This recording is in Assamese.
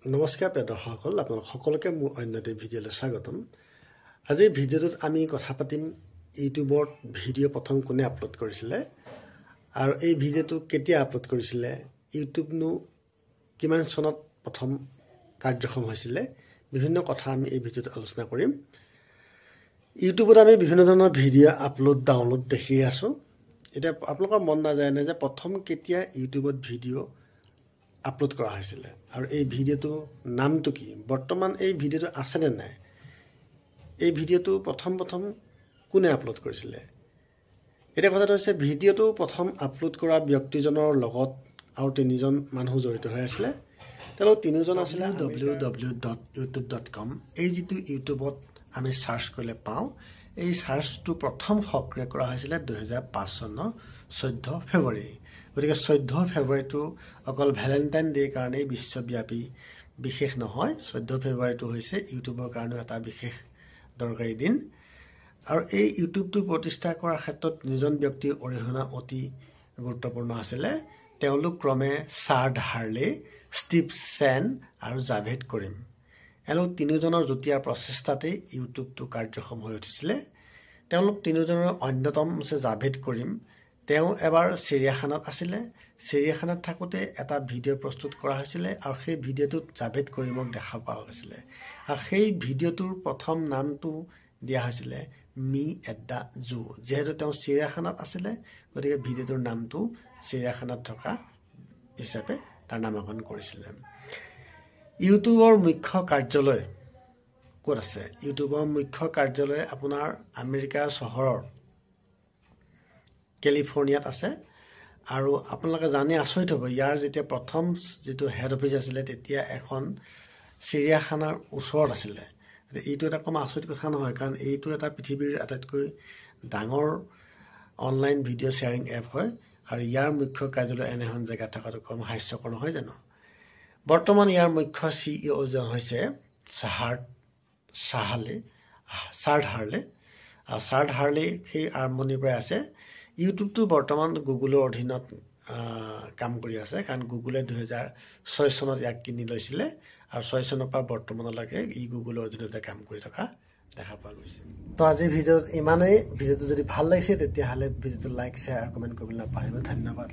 নমস্কাৰ প্ৰিয় দৰ্শকসকল, আপোনালোক সকলোকে মোৰ অন্য এটা ভিডিঅ'লৈ স্বাগতম। আজিৰ ভিডিঅ'টোত আমি কথা পাতিম ইউটিউবত ভিডিঅ' প্ৰথম কোনে আপলোড কৰিছিলে আৰু এই ভিডিঅ'টো কেতিয়া আপলোড কৰিছিলে, ইউটিউবনো কিমান চনত প্ৰথম কাৰ্যক্ষম হৈছিলে, বিভিন্ন কথা আমি এই ভিডিঅ'ত আলোচনা কৰিম। ইউটিউবত আমি বিভিন্ন ধৰণৰ ভিডিঅ' আপলোড ডাউনলোড দেখি আছোঁ। এতিয়া আপোনালোকৰ মন নাযায়নে যে প্ৰথম কেতিয়া ইউটিউবত ভিডিঅ' আপলোড কৰা হৈছিলে আৰু এই ভিডিঅ'টো নামটো কি, বৰ্তমান এই ভিডিঅ'টো আছেনে নাই, এই ভিডিঅ'টো প্ৰথম কোনে আপলোড কৰিছিলে। এতিয়া কথাটো হৈছে ভিডিঅ'টো প্ৰথম আপলোড কৰা ব্যক্তিজনৰ লগত আৰু তিনিজন মানুহ জড়িত হৈ আছিলে। তেওঁলোক তিনিজন আছিলে www.youtube.com। এই যিটো ইউটিউবত আমি চাৰ্চ কৰিলে পাওঁ, এই চাৰ্চটো প্ৰথম সক্ৰিয় কৰা হৈছিলে 2005 চনৰ 14 ফেব্ৰুৱাৰী। গতিকে 14 ফেব্ৰুৱাৰীটো অকল ভেলেণ্টাইন ডে'ৰ কাৰণেই বিশ্বব্যাপী বিশেষ নহয়। 14 ফেব্ৰুৱাৰীটো হৈছে ইউটিউবৰ কাৰণেও এটা বিশেষ দৰকাৰী দিন। আৰু এই ইউটিউবটো প্ৰতিষ্ঠা কৰাৰ ক্ষেত্ৰত তিনিজন ব্যক্তিৰ অৰিহণা অতি গুৰুত্বপূৰ্ণ আছিলে। তেওঁলোক ক্ৰমে চাৰ্ড হাৰ্লে, ষ্টিভ চেন আৰু জাভেদ কৰিম। এওঁলোক তিনিজনৰ যুটীয়া প্ৰচেষ্টাতেই ইউটিউবটো কাৰ্যক্ষম হৈ উঠিছিলে। তেওঁলোক তিনিজনৰ অন্যতম হৈছে জাভেদ কৰিম। তেওঁ এবাৰ চিৰিয়াখানাত আছিলে। চিৰিয়াখানাত থাকোঁতে এটা ভিডিঅ' প্ৰস্তুত কৰা হৈছিলে আৰু সেই ভিডিঅ'টোত জাভেদ কৰিমক দেখা পোৱা গৈছিলে। আৰু সেই ভিডিঅ'টোৰ প্ৰথম নামটো দিয়া হৈছিলে মি এট দ্য জু। যিহেতু তেওঁ চিৰিয়াখানাত আছিলে, গতিকে ভিডিঅ'টোৰ নামটো চিৰিয়াখানাত থকা হিচাপে তাৰ নামাকৰণ কৰিছিলে। ইউটিউবৰ মুখ্য কাৰ্যালয় ক'ত আছে? ইউটিউবৰ মুখ্য কাৰ্যালয় আপোনাৰ আমেৰিকাৰ চহৰৰ কেলিফৰ্ণিয়াত আছে। আৰু আপোনালোকে জানি আচৰিত হ'ব, ইয়াৰ যেতিয়া প্ৰথম যিটো হেড অফিচ আছিলে তেতিয়া এখন চিৰিয়াখানাৰ ওচৰত আছিলে। এইটো এটা কম আচৰিত কথা নহয়, কাৰণ এইটো এটা পৃথিৱীৰ আটাইতকৈ ডাঙৰ অনলাইন ভিডিঅ' শ্বেয়াৰিং এপ হয় আৰু ইয়াৰ মুখ্য কাৰ্যালয় এনে এখন জেগাত থকাটো কম হাস্যকৰ নহয় জানো। বৰ্তমান ইয়াৰ মুখ্য CEO জন হৈছে চাৰ্ড হাৰ্লে। আৰু চাৰ্ড হাৰ্লে সেই আৰম্ভণিৰ পৰাই আছে। ইউটিউবটো বৰ্তমান গুগলৰ অধীনত কাম কৰি আছে, কাৰণ গুগলে 2006 চনত ইয়াক কিনি লৈছিলে আৰু 6 চনৰ পৰা বৰ্তমানলৈকে ই গুগলৰ অধীনতে কাম কৰি থকা দেখা পোৱা গৈছে। তো আজিৰ ভিডিঅ'ত ইমানেই। ভিডিঅ'টো যদি ভাল লাগিছে তেতিয়াহ'লে ভিডিঅ'টো লাইক, শ্বেয়াৰ আৰু কমেণ্ট কৰিবলৈ নাপাহৰিব। ধন্যবাদ।